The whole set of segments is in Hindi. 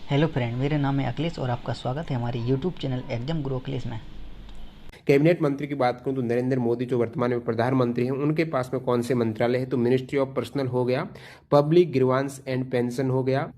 हेलो फ्रेंड, मेरा नाम है अखिलेश और आपका स्वागत है हमारे यूट्यूब चैनल एग्जाम गुरु अखिलेश में। कैबिनेट मंत्री की बात करूं तो नरेंद्र मोदी जो वर्तमान में प्रधानमंत्री हैं उनके पास में कौन से मंत्रालय है? तो मिनिस्ट्री ऑफ पर्सनल हो गया, पब्लिक ग्रीवांस एंड पेंशन हो गया,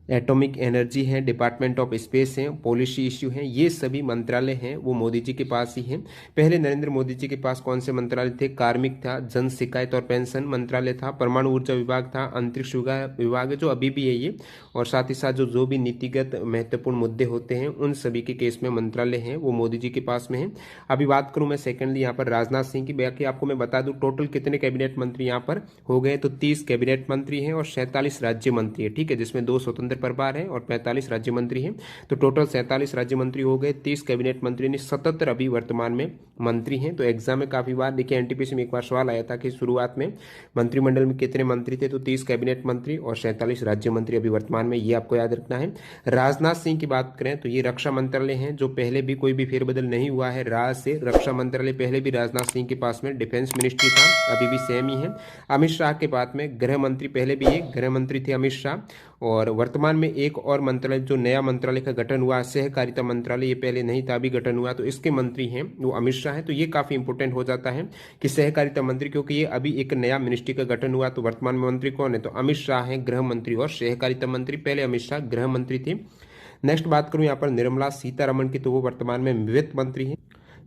एटॉमिक एनर्जी है, डिपार्टमेंट ऑफ स्पेस है, पॉलिसी इश्यू है। ये सभी मंत्रालय हैं वो मोदी जी के पास ही हैं। पहले नरेंद्र मोदी जी के पास कौन से मंत्रालय थे? कार्मिक था, जन शिकायत और पेंशन मंत्रालय था, परमाणु ऊर्जा विभाग था, अंतरिक्ष विभाग है जो अभी भी है ये, और साथ ही साथ जो भी नीतिगत महत्वपूर्ण मुद्दे होते हैं उन सभी के केस में मंत्रालय हैं वो मोदी जी के पास में है। अभी बात करूं मैं सेकेंडली यहाँ पर राजनाथ सिंह की, बाकी आपको मैं बता दूं टोटल कितने कैबिनेट मंत्री यहाँ पर हो गए तो 30 कैबिनेट मंत्री हैं और 47 राज्य मंत्री है, ठीक है, जिसमें 2 स्वतंत्र प्रभार है और 45 राज्य मंत्री हैं। तो टोटल 47 राज्य मंत्री हो गए, 30 कैबिनेट मंत्री ने, 77 अभी वर्तमान में मंत्री हैं। तो एग्जाम में काफी बार देखिए एनटीपीसी में एक बार सवाल आया था कि शुरुआत में मंत्रिमंडल में कितने मंत्री थे, तो 30 कैबिनेट मंत्री और 47 राज्य मंत्री अभी वर्तमान में, ये आपको याद रखना है। राजनाथ सिंह की बात करें तो ये रक्षा मंत्रालय है जो पहले भी कोई भी फेरबदल नहीं हुआ है, राज से रक्षा मंत्रालय पहले भी राजनाथ सिंह के पास में डिफेंस मिनिस्ट्री था, अभी भी सेम ही है। अमित शाह के बाद में गृह मंत्री, पहले भी एक गृह मंत्री थे अमित शाह, और वर्तमान में एक और मंत्रालय जो नया मंत्रालय का गठन हुआ सहकारिता मंत्रालय, ये पहले नहीं था अभी गठन हुआ, तो इसके मंत्री हैं वो अमित शाह है। तो ये काफी इंपोर्टेंट हो जाता है कि सहकारिता मंत्री, क्योंकि ये अभी एक नया मिनिस्ट्री का गठन हुआ, तो वर्तमान में मंत्री कौन है? तो अमित शाह है गृह मंत्री और सहकारिता मंत्री, पहले अमित शाह गृह मंत्री थे। नेक्स्ट बात करूं यहाँ पर निर्मला सीतारमण की, तो वो वर्तमान में वित्त मंत्री है,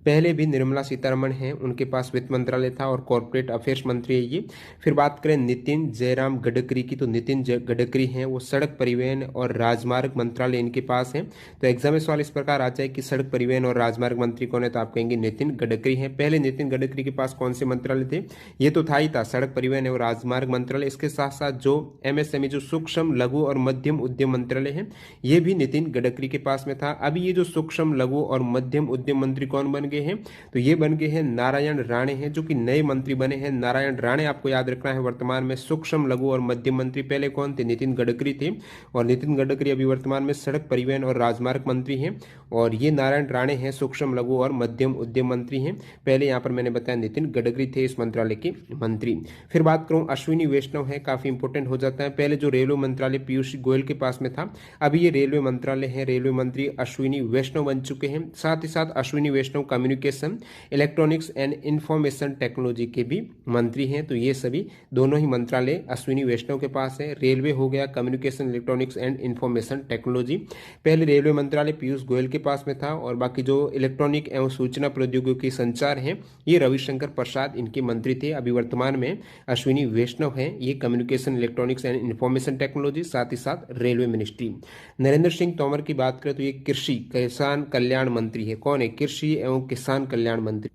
पहले भी निर्मला सीतारमण हैं, उनके पास वित्त मंत्रालय था और कॉर्पोरेट अफेयर्स मंत्री है ये। फिर बात करें नितिन जयराम गडकरी की, तो नितिन गडकरी हैं वो सड़क परिवहन और राजमार्ग मंत्रालय इनके पास है। तो एग्जाम में सवाल इस प्रकार आ जाए कि सड़क परिवहन और राजमार्ग मंत्री कौन है, तो आप कहेंगे नितिन गडकरी हैं। पहले नितिन गडकरी के पास कौन से मंत्रालय थे? ये तो था ही था सड़क परिवहन और राजमार्ग मंत्रालय, इसके साथ साथ जो एमएसएमई जो सूक्ष्म लघु और मध्यम उद्यम मंत्रालय है ये भी नितिन गडकरी के पास में था। अभी ये जो सूक्ष्म लघु और मध्यम उद्यम मंत्री कौन बन गए हैं? तो ये बन गए हैं नारायण राणे हैं, जो कि नए मंत्री बने हैं। नारायण राणे आपको याद रखना है वर्तमान में सूक्ष्म लघु और मध्यम मंत्री, पहले कौन थे? नितिन गडकरी थे, और नितिन गडकरी अभी वर्तमान में सड़क परिवहन और राजमार्ग मंत्री हैं, और ये नारायण राणे हैं सूक्ष्म लघु और मध्यम उद्यम मंत्री हैं। पहले यहाँ पर मैंने बताया नितिन गडकरी थे इस मंत्रालय के मंत्री। फिर बात करूं अश्विनी वैष्णव है, काफी इंपोर्टेंट हो जाता है। पहले जो रेलवे मंत्रालय पीयूष गोयल के पास में था, अभी ये रेलवे मंत्रालय है, रेलवे मंत्री अश्विनी वैष्णव बन चुके हैं। साथ ही साथ Ashwini Vaishnaw communication, electronics and information technology के भी मंत्री हैं। तो ये सभी दोनों ही मंत्रालय अश्विनी वैष्णव के पास है। रेलवे हो गया, communication, electronics and information technology, पहले रेलवे मंत्रालय पीयूष गोयल के पास में था, और बाकी जो इलेक्ट्रॉनिक एवं सूचना प्रौद्योगिकी संचार है ये रविशंकर प्रसाद इनके मंत्री थे। अभी वर्तमान में अश्विनी वैष्णव हैं, ये communication, electronics and information technology, साथ ही साथ रेलवे मिनिस्ट्री। नरेंद्र सिंह तोमर की बात करें तो ये कृषि किसान कल्याण मंत्री है। कौन है? कृषि एवं किसान कल्याण मंत्री।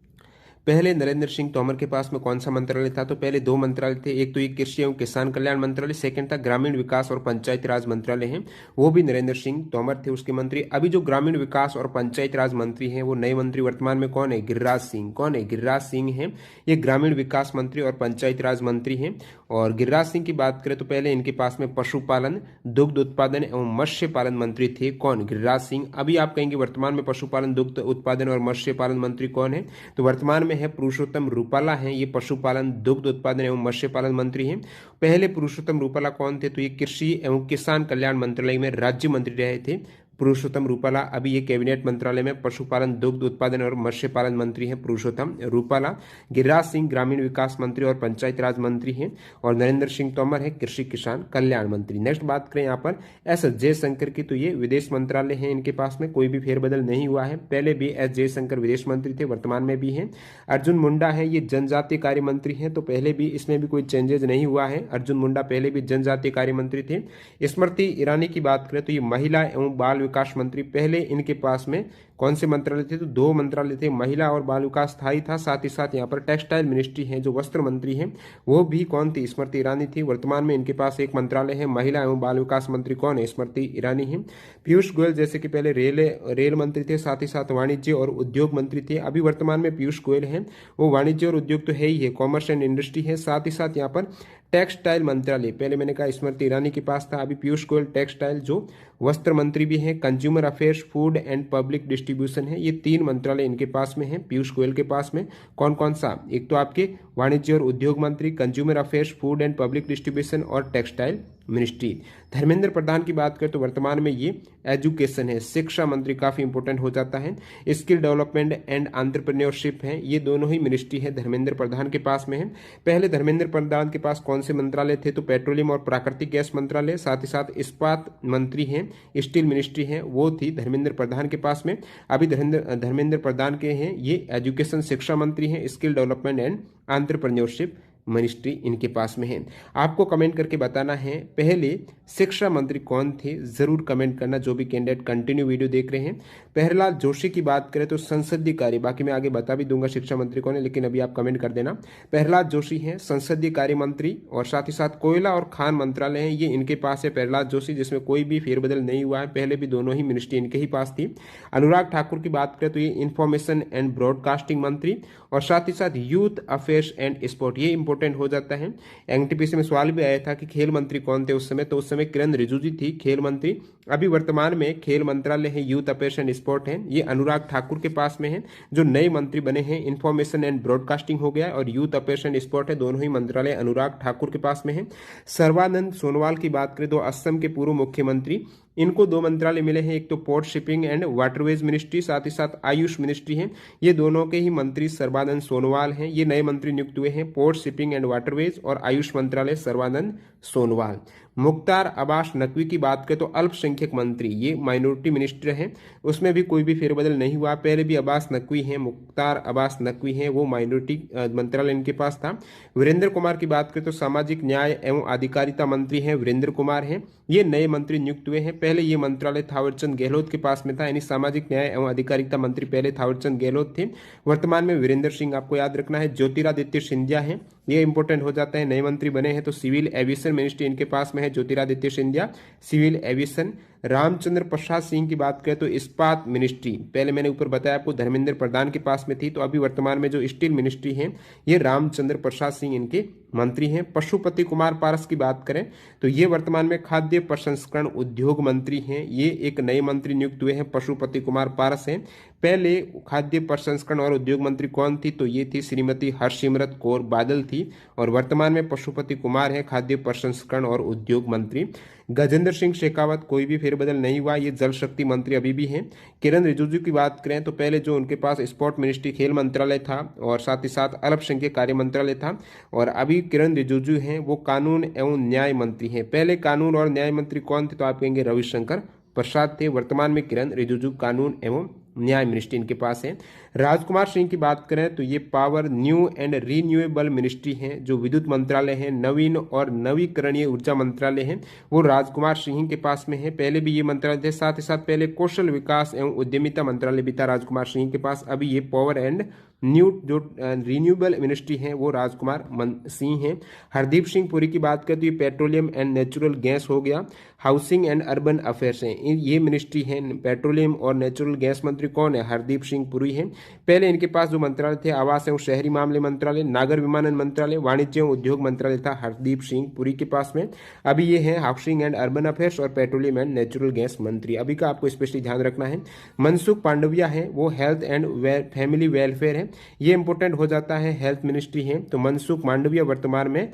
पहले नरेंद्र सिंह तोमर के पास में कौन सा मंत्रालय था? तो पहले 2 मंत्रालय थे, एक तो ये कृषि एवं किसान कल्याण मंत्रालय, सेकंड था ग्रामीण विकास और पंचायत राज मंत्रालय है, वो भी नरेंद्र सिंह तोमर थे उसके मंत्री। अभी जो ग्रामीण विकास और पंचायत राज मंत्री हैं वो नए मंत्री वर्तमान में कौन है? गिरिराज सिंह। कौन है? गिरिराज सिंह है, ये ग्रामीण विकास मंत्री और पंचायत राज मंत्री हैं। और गिरिराज सिंह की बात करें तो पहले इनके पास में पशुपालन, दुग्ध उत्पादन एवं मत्स्य पालन मंत्री थे। कौन? गिरिराज सिंह। अभी आप कहेंगे वर्तमान में पशुपालन, दुग्ध उत्पादन और मत्स्य पालन मंत्री कौन है? तो वर्तमान में है पुरुषोत्तम रूपाला हैं, ये पशुपालन, दुग्ध उत्पादन एवं मत्स्य पालन मंत्री हैं। पहले पुरुषोत्तम रूपाला कौन थे? तो ये कृषि एवं किसान कल्याण मंत्रालय में राज्य मंत्री रहे थे पुरुषोत्तम रूपाला। अभी ये कैबिनेट मंत्रालय में पशुपालन, दुग्ध उत्पादन और मत्स्य पालन मंत्री हैं पुरुषोत्तम रूपाला। गिरिराज सिंह ग्रामीण विकास मंत्री और पंचायत राज मंत्री हैं, और नरेंद्र सिंह तोमर है कृषि किसान कल्याण मंत्री। नेक्स्ट बात करें यहाँ पर एस जयशंकर की, तो ये विदेश मंत्रालय है इनके पास में, कोई भी फेरबदल नहीं हुआ है, पहले भी एस जयशंकर विदेश मंत्री थे, वर्तमान में भी हैं। अर्जुन मुंडा है, ये जनजातीय कार्य मंत्री हैं, तो पहले भी इसमें भी कोई चेंजेस नहीं हुआ है, अर्जुन मुंडा पहले भी जनजातीय कार्य मंत्री थे। स्मृति ईरानी की बात करें तो ये महिला एवं बाल विकास मंत्री, पहले इनके पास में कौन से मंत्रालय थे? तो 2 मंत्रालय थे, महिला और बाल विकास स्थायी था, साथ ही साथ यहाँ पर टेक्सटाइल मिनिस्ट्री है जो वस्त्र मंत्री हैं वो भी कौन थी? स्मृति ईरानी थी। वर्तमान में इनके पास एक मंत्रालय है, महिला एवं बाल विकास मंत्री कौन है? स्मृति ईरानी है। पीयूष गोयल जैसे कि पहले रेल मंत्री थे, साथ ही साथ वाणिज्य और उद्योग मंत्री थे। अभी वर्तमान में पीयूष गोयल हैं, वो वाणिज्य और उद्योग तो है ही है, कॉमर्स एंड इंडस्ट्री है। साथ ही साथ यहाँ पर टेक्सटाइल मंत्रालय, पहले मैंने कहा स्मृति ईरानी के पास था, अभी पीयूष गोयल टेक्सटाइल जो वस्त्र मंत्री भी हैं, consumer affairs, food and public distribution है, ये 3 मंत्रालय इनके पास में है पीयूष गोयल के पास में। कौन कौन सा? एक तो आपके वाणिज्य और उद्योग मंत्री, consumer affairs, food and public distribution और टेक्सटाइल मिनिस्ट्री। धर्मेंद्र प्रधान की बात करें तो वर्तमान में ये एजुकेशन है, शिक्षा मंत्री काफी इंपॉर्टेंट हो जाता है। स्किल डेवलपमेंट एंड एंटरप्रेन्योरशिप है, ये दोनों ही मिनिस्ट्री है धर्मेंद्र प्रधान के पास में है। पहले धर्मेंद्र प्रधान के पास कौन से मंत्रालय थे, तो पेट्रोलियम और प्राकृतिक गैस मंत्रालय, साथ ही साथ इस्पात मंत्री है, स्टील मिनिस्ट्री है, वो थी धर्मेंद्र प्रधान के पास में। अभी धर्मेंद्र प्रधान के हैं ये एजुकेशन शिक्षा मंत्री हैं, skill development and entrepreneurship ministry इनके पास में है। आपको कमेंट करके बताना है पहले शिक्षा मंत्री कौन थे, जरूर कमेंट करना जो भी कैंडिडेट कंटिन्यू वीडियो देख रहे हैं। प्रहलाद जोशी की बात करें तो संसदीय कार्य, बाकी मैं आगे बता भी दूंगा शिक्षा मंत्री कौन है, लेकिन अभी आप कमेंट कर देना। प्रहलाद जोशी हैं संसदीय कार्य मंत्री, और साथ ही साथ कोयला और खान मंत्रालय है, ये इनके पास है प्रहलाद जोशी, जिसमें कोई भी फेरबदल नहीं हुआ है, पहले भी दोनों ही मिनिस्ट्री इनके ही पास थी। अनुराग ठाकुर की बात करें तो ये इंफॉर्मेशन एंड ब्रॉडकास्टिंग मंत्री, और साथ ही साथ यूथ अफेयर्स एंड स्पोर्ट, ये इंपॉर्टेंट हो जाता है। एनटीपीसी में सवाल भी आया था कि खेल मंत्री कौन थे उस समय, तो उस समय किरण रिजिजू थी खेल मंत्री। अभी वर्तमान में खेल मंत्रालय है, यूथ अफेयर्स एंड स्पोर्ट है, ये अनुराग ठाकुर के पास में है। जो नए मंत्री बने हैं इंफॉर्मेशन एंड ब्रॉडकास्टिंग हो गया और यूथ अफेयर्स एंड स्पोर्ट है, दोनों ही मंत्रालय अनुराग ठाकुर के पास में है। सर्बानंद सोनोवाल की बात करें तो असम के पूर्व मुख्यमंत्री, इनको 2 मंत्रालय मिले हैं, एक तो port shipping and waterways ministry, साथ ही साथ आयुष मिनिस्ट्री है, ये दोनों के ही मंत्री सर्बानंद सोनोवाल हैं। ये नए मंत्री नियुक्त हुए हैं, पोर्ट शिपिंग एंड वाटरवेज और आयुष मंत्रालय सर्बानंद सोनोवाल। मुख्तार अब्बास नकवी की बात करें तो अल्पसंख्यक मंत्री, ये माइनॉरिटी मिनिस्टर हैं, उसमें भी कोई भी फेरबदल नहीं हुआ, पहले भी अब्बास नकवी हैं, मुख्तार अब्बास नकवी हैं, वो माइनॉरिटी मंत्रालय इनके पास था। वीरेंद्र कुमार की बात करें तो सामाजिक न्याय एवं अधिकारिता मंत्री हैं, वीरेंद्र कुमार हैं, ये नए मंत्री नियुक्त हुए हैं। पहले ये मंत्रालय थावरचंद गहलोत के पास में था, यानी सामाजिक न्याय एवं अधिकारिता मंत्री पहले थावरचंद गहलोत थे, वर्तमान में वीरेंद्र सिंह आपको याद रखना है। ज्योतिरादित्य सिंधिया है, ये इंपॉर्टेंट हो जाता है, नए मंत्री बने हैं। तो सिविल एविएशन मिनिस्ट्री इनके पास में है, ज्योतिरादित्य सिंधिया सिविल एविएशन। रामचंद्र प्रसाद सिंह की बात करें तो इस्पात मिनिस्ट्री, पहले मैंने ऊपर बताया आपको धर्मेंद्र प्रधान के पास में थी, तो अभी वर्तमान में जो स्टील मिनिस्ट्री है ये रामचंद्र प्रसाद सिंह इनके मंत्री हैं। पशुपति कुमार पारस की बात करें तो ये वर्तमान में खाद्य प्रसंस्करण उद्योग मंत्री हैं, ये एक नए मंत्री नियुक्त हुए हैं, पशुपति कुमार पारस हैं। पहले खाद्य प्रसंस्करण और उद्योग मंत्री कौन थी, तो ये थी श्रीमती हरसिमरत कौर बादल थी, और वर्तमान में पशुपति कुमार है खाद्य प्रसंस्करण और उद्योग मंत्री। गजेंद्र सिंह शेखावत, कोई भी फेरबदल नहीं हुआ, ये जल शक्ति मंत्री अभी भी हैं। किरण रिजिजू की बात करें तो पहले जो उनके पास स्पोर्ट मिनिस्ट्री खेल मंत्रालय था और साथ ही साथ अल्पसंख्यक कार्य मंत्रालय था, और अभी किरण रिजिजू हैं वो कानून एवं न्याय मंत्री हैं। पहले कानून और न्याय मंत्री कौन थे, तो आप कहेंगे रविशंकर प्रसाद थे, वर्तमान में किरण रिजिजू कानून एवं न्याय मिनिस्ट्री इनके पास है। राजकुमार सिंह की बात करें तो ये power new and renewable ministry है, जो विद्युत मंत्रालय है, नवीन और नवीकरणीय ऊर्जा मंत्रालय है, वो राजकुमार सिंह के पास में है, पहले भी ये मंत्रालय थे। साथ ही साथ पहले कौशल विकास एवं उद्यमिता मंत्रालय भी था राजकुमार सिंह के पास, अभी ये पावर एंड न्यू जो रिन्यूएबल मिनिस्ट्री है वो राजकुमार सिंह हैं। हरदीप सिंह पुरी की बात करें तो ये पेट्रोलियम एंड नेचुरल गैस हो गया। हाउसिंग एंड अर्बन अफेयर्स हैं, ये मिनिस्ट्री है। पेट्रोलियम और नेचुरल गैस मंत्री कौन है, हरदीप सिंह पुरी हैं। पहले इनके पास जो मंत्रालय थे आवास एवं शहरी मामले मंत्रालय, नागर विमानन मंत्रालय, वाणिज्य एवं उद्योग मंत्रालय था हरदीप सिंह पुरी के पास में। अभी ये है हाउसिंग एंड अर्बन अफेयर्स और पेट्रोलियम एंड नेचुरल गैस मंत्री। अभी का आपको स्पेशली ध्यान रखना है। मनसुख पांडविया है वो हेल्थ एंड फैमिली वेलफेयर है, ये इंपॉर्टेंट हो जाता है, हेल्थ मिनिस्ट्री है। तो मनसुख मांडविया वर्तमान में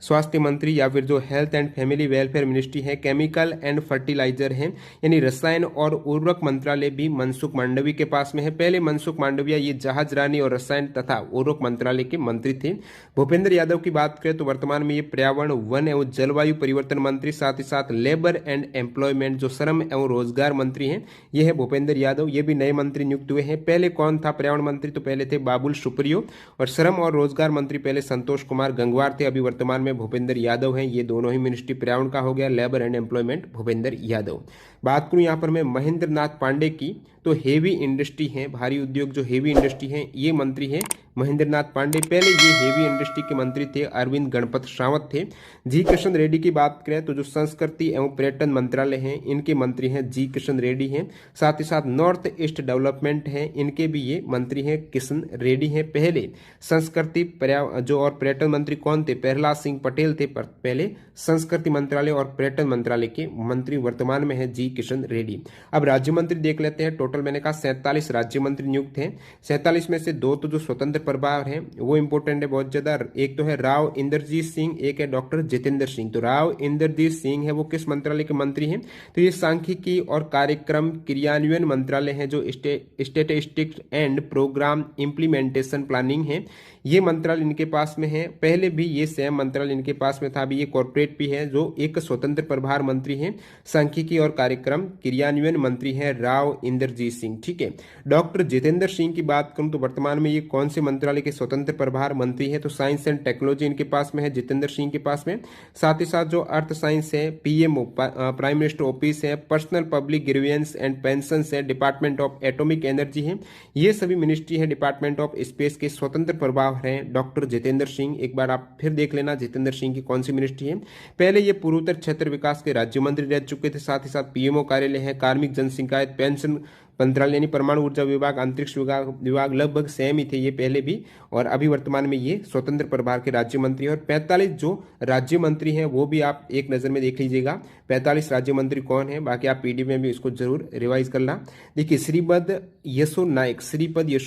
स्वास्थ्य मंत्री या फिर जो health and family welfare ministry है। केमिकल एंड फर्टिलाइजर है, यानी रसायन और उर्वरक मंत्रालय भी मनसुख मांडवी के पास में है। पहले मनसुख मांडविया ये जहाजरानी और रसायन तथा उर्वरक मंत्रालय के मंत्री थे। भूपेंद्र यादव की बात करें तो वर्तमान में ये पर्यावरण, वन एवं जलवायु परिवर्तन मंत्री, साथ ही साथ लेबर एंड एम्प्लॉयमेंट जो श्रम एवं रोजगार मंत्री हैं, ये है भूपेंद्र यादव, ये भी नए मंत्री नियुक्त हुए हैं। पहले कौन था पर्यावरण मंत्री, तो पहले थे बाबुल सुप्रियो, और श्रम और रोजगार मंत्री पहले संतोष कुमार गंगवार थे, अभी वर्तमान में भूपेंद्र यादव हैं। ये दोनों ही मिनिस्ट्री पर्यावरण का हो गया, labour and employment Bhupendra Yadav. बात करूं यहां पर मैं महेंद्र नाथ पांडे की, तो हेवी इंडस्ट्री है, भारी उद्योग जो हेवी इंडस्ट्री है, ये मंत्री है महेंद्र नाथ पांडे। पहले ये हेवी इंडस्ट्री के मंत्री थे अरविंद गणपत श्रावत थे। जी किशन रेड्डी की बात करें तो जो संस्कृति एवं पर्यटन मंत्रालय है इनके मंत्री हैं जी किशन रेड्डी हैं। साथ ही साथ नॉर्थ ईस्ट डेवलपमेंट है, इनके भी ये मंत्री हैं किशन रेड्डी हैं। पहले संस्कृति जो और पर्यटन मंत्री कौन थे, प्रहलाद सिंह पटेल थे, पहले संस्कृति मंत्रालय और पर्यटन मंत्रालय के मंत्री, वर्तमान में है जी किशन रेड्डी। अब राज्य मंत्री देख लेते हैं, टोटल टोटल मैंने कहा 47 राज्य मंत्री नियुक्त हैं। 47 में से 2 तो जो स्वतंत्र प्रभार हैं वो इंपॉर्टेंट है बहुत ज्यादा। एक तो है राव इंद्रजीत सिंह, एक है डॉक्टर जितेंद्र सिंह। तो राव इंद्रजीत सिंह है वो किस मंत्रालय के मंत्री हैं? तो ये सांख्यिकी और कार्यक्रम क्रियान्वयन मंत्रालय है, जो statistics and programme implementation planning है, ये मंत्रालय इनके पास में है। पहले भी ये सेम मंत्रालय इनके पास में था, अभी ये कॉर्पोरेट भी है, जो एक स्वतंत्र प्रभार मंत्री हैं। सांख्यिकी और कार्यक्रम क्रियान्वयन मंत्री हैं राव इंद्रजीत सिंह। ठीक है, डॉक्टर जितेंद्र सिंह की बात करूं तो वर्तमान में ये कौन से मंत्रालय के स्वतंत्र प्रभार मंत्री है? तो साइंस एंड टेक्नोलॉजी इनके पास में है जितेंद्र सिंह के पास में। साथ ही साथ जो अर्थ साइंस है, पीएमओ प्राइम मिनिस्टर ऑफिस है, personnel public grievance and pension है, डिपार्टमेंट ऑफ एटॉमिक एनर्जी है, ये सभी मिनिस्ट्री है डिपार्टमेंट ऑफ स्पेस के स्वतंत्र प्रभार हैं डॉक्टर जितेंद्र सिंह। एक बार आप फिर देख लेना जितेंद्र सिंह की कौन सी मिनिस्ट्री है। पहले ये पूर्वोत्तर क्षेत्र विकास के राज्य मंत्री रह चुके थे। साथ ही साथ पीएमओ कार्यालय है, कार्मिक जन शिकायत, पेंशन मंत्रालय यानी परमाणु ऊर्जा विभाग, अंतरिक्ष विभाग लगभग सेम ही थे ये पहले भी, और अभी वर्तमान में ये स्वतंत्र प्रभार के राज्य मंत्री। और 45 जो राज्य मंत्री हैं वो भी आप एक नजर में देख लीजिएगा, 45 राज्य मंत्री कौन है। बाकी आप पीडीएफ में भी इसको जरूर रिवाइज करना। देखिए, श्रीपद यशो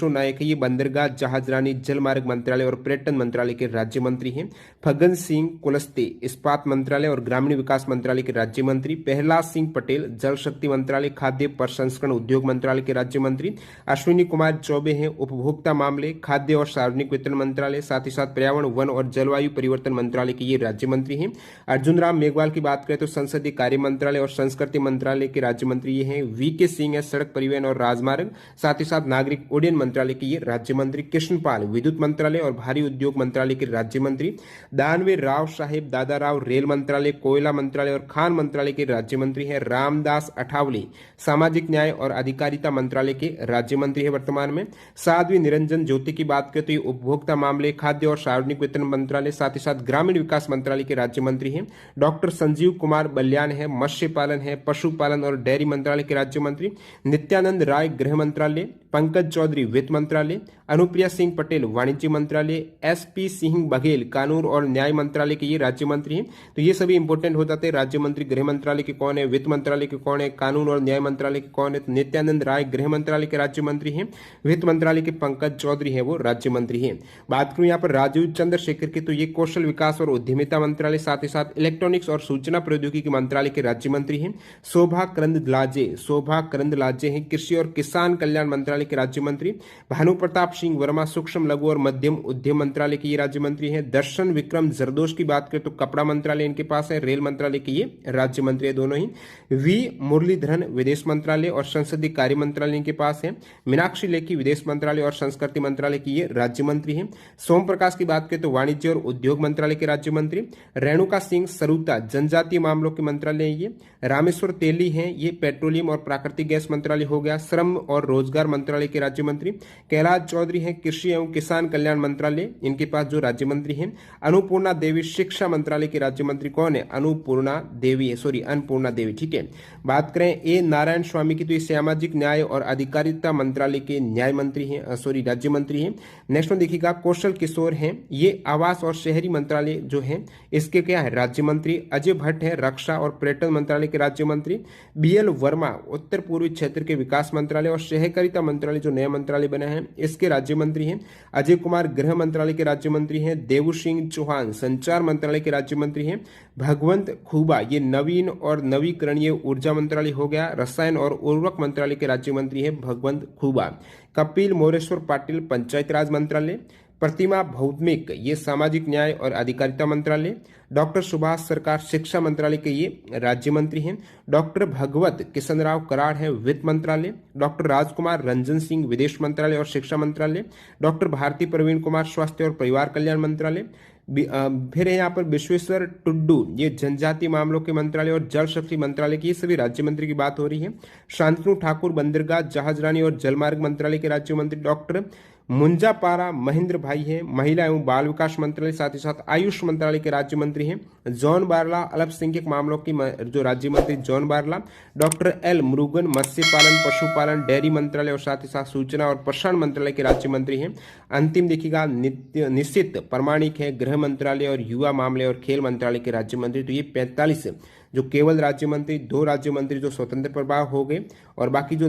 नायक है, ये बंदरगाह, जहाजरानी, जल मार्ग मंत्रालय और पर्यटन मंत्रालय के राज्य मंत्री हैं। फग्गन सिंह कुलस्ते इस्पात मंत्रालय और ग्रामीण विकास मंत्रालय के राज्य मंत्री। प्रहलाद सिंह पटेल जल शक्ति मंत्रालय, खाद्य प्रसंस्करण उद्योग मंत्रालय के राज्य मंत्री। अश्विनी कुमार चौबे हैं उपभोक्ता मामले, खाद्य और सार्वजनिक वितरण मंत्रालय। साथ ही साथ पर्यावरण, वन और जलवायु परिवर्तन मंत्रालय के ये राज्य मंत्री हैं। अर्जुन राम मेघवाल की बात करें तो संसदीय कार्य मंत्रालय और संस्कृति मंत्रालय के राज्य मंत्री ये हैं। वीके सिंह है सड़क परिवहन और राजमार्ग, साथ ही साथ नागरिक उड्डयन मंत्रालय के ये राज्य मंत्री। कृष्णपाल विद्युत मंत्रालय और भारी उद्योग मंत्रालय के राज्य मंत्री। दानवे राव साहेब दादा राव रेल मंत्रालय, कोयला मंत्रालय और खान मंत्रालय के राज्य मंत्री है। रामदास अठावले सामाजिक न्याय और अधिकारिता मंत्रालय के राज्य मंत्री है वर्तमान में। साध्वी निरंजन ज्योति की बात करें तो ये उपभोक्ता मामले, खाद्य और सार्वजनिक वितरण मंत्रालय, साथ ही साथ ग्रामीण विकास मंत्रालय के राज्य मंत्री हैं। डॉक्टर संजीव कुमार बल्यान है मत्स्य पालन है, पशुपालन और डेयरी मंत्रालय के राज्य मंत्री। नित्यानंद राय गृह मंत्रालय, पंकज चौधरी वित्त मंत्रालय, अनुप्रिया सिंह पटेल वाणिज्य मंत्रालय, एसपी सिंह बघेल कानून और न्याय मंत्रालय के ये राज्य मंत्री हैं। तो ये सभी इंपॉर्टेंट हो जाते हैं राज्य मंत्री। गृह मंत्रालय के कौन है, वित्त मंत्रालय के कौन है, कानून और न्याय मंत्रालय के कौन है? तो नित्यानंद राय गृह मंत्रालय के राज्य मंत्री हैं। वित्त मंत्रालय के पंकज चौधरी है वो राज्य मंत्री हैं। बात करूं यहाँ पर राजीव चंद्रशेखर की, तो ये कौशल विकास और उद्यमिता मंत्रालय, साथ ही साथ इलेक्ट्रॉनिक्स और सूचना प्रौद्योगिकी मंत्रालय के राज्य मंत्री हैं। शोभा करंदलाजे हैं कृषि और किसान कल्याण मंत्रालय के राज्य मंत्री। भानु प्रताप सिंह वर्मा सूक्ष्म लघु और मध्यम उद्यम मंत्रालय के ये राज्य मंत्री हैं। दर्शन विक्रम जरदोश की बात करें तो कपड़ा मंत्रालय इनके पास है, रेल मंत्रालय के ये राज्य मंत्री है दोनों ही। वी मुरलीधरन विदेश मंत्रालय और संसदीय कार्य मंत्रालय इनके पास है। मीनाक्षी लेखी विदेश मंत्रालय और संस्कृति मंत्रालय की ये राज्य मंत्री हैं। सोम प्रकाश की बात करें तो वाणिज्य और उद्योग मंत्रालय के राज्य मंत्री। रेणुका सिंह सरुता जनजातीय मामलों के मंत्रालय है ये। रामेश्वर तेली हैं ये पेट्रोलियम और प्राकृतिक गैस मंत्रालय हो गया। श्रम और रोजगार मंत्रालय के राज्य मंत्री। कैलाश चौधरी हैं कृषि एवं किसान कल्याण मंत्रालय, इनके पास जो राज्य मंत्री हैं। अन्नपूर्णा देवी शिक्षा मंत्रालय के राज्य मंत्री कौन है? अन्नपूर्णा देवी। ठीक है, बात करें ए नारायण स्वामी की, तो ये सामाजिक न्याय और अधिकारिता मंत्रालय के न्याय मंत्री हैं, राज्य मंत्री हैं। नेक्स्ट में देखिएगा कौशल किशोर हैं, ये आवास और शहरी मंत्रालय जो है इसके क्या है? राज्य मंत्री। अजय भट्ट है रक्षा और पर्यटन मंत्रालय के राज्य मंत्री। बीएल वर्मा उत्तर पूर्वी क्षेत्र के विकास मंत्रालय और सहकारिता मंत्रालय जो नया मंत्रालय बना है इसके राज्य मंत्री हैं। अजय कुमार गृह मंत्रालय के राज्य मंत्री हैं। देवू सिंह चौहान संचार मंत्रालय के राज्य मंत्री हैं। भगवंत खूबा ये नवीन और नवीकरणीय ऊर्जा मंत्रालय हो गया। रसायन और उर्वरक मंत्रालय के राज्य मंत्री हैं भगवंत खूबा। कपिल मोरेश्वर पाटिल पंचायत राज मंत्रालय। प्रतिमा भौमिक ये सामाजिक न्याय और अधिकारिता मंत्रालय। डॉक्टर सुभाष सरकार शिक्षा मंत्रालय के ये राज्य मंत्री हैं। डॉक्टर भगवत किशन राव कराड़ है वित्त मंत्रालय। डॉक्टर राजकुमार रंजन सिंह विदेश मंत्रालय और शिक्षा मंत्रालय। डॉक्टर भारती प्रवीण कुमार स्वास्थ्य और परिवार कल्याण मंत्रालय। फिर है यहाँ पर विश्वेश्वर टुड्डू ये जनजातीय मामलों के मंत्रालय और जल शक्ति मंत्रालय की, ये सभी राज्य मंत्री की बात हो रही है। शांतनु ठाकुर बंदरगाह जहाजरानी और जलमार्ग मंत्रालय के राज्य मंत्री। डॉक्टर मुंजापारा महेंद्र भाई है महिला एवं बाल विकास मंत्रालय, साथ ही साथ आयुष मंत्रालय के राज्य मंत्री हैं। जॉन बारला अल्पसंख्यक मामलों की जो राज्य मंत्री John Barla. Doctor L Murugan मत्स्य पालन पशुपालन डेयरी मंत्रालय और साथ ही साथ सूचना और प्रसारण मंत्रालय के राज्य मंत्री हैं। अंतिम देखिएगा निश्चित प्रमाणिक है गृह मंत्रालय और युवा मामले और खेल मंत्रालय के राज्य मंत्री। तो ये 45 जो केवल राज्य मंत्री, 2 राज्य मंत्री जो स्वतंत्र प्रभाव हो गए और बाकी जो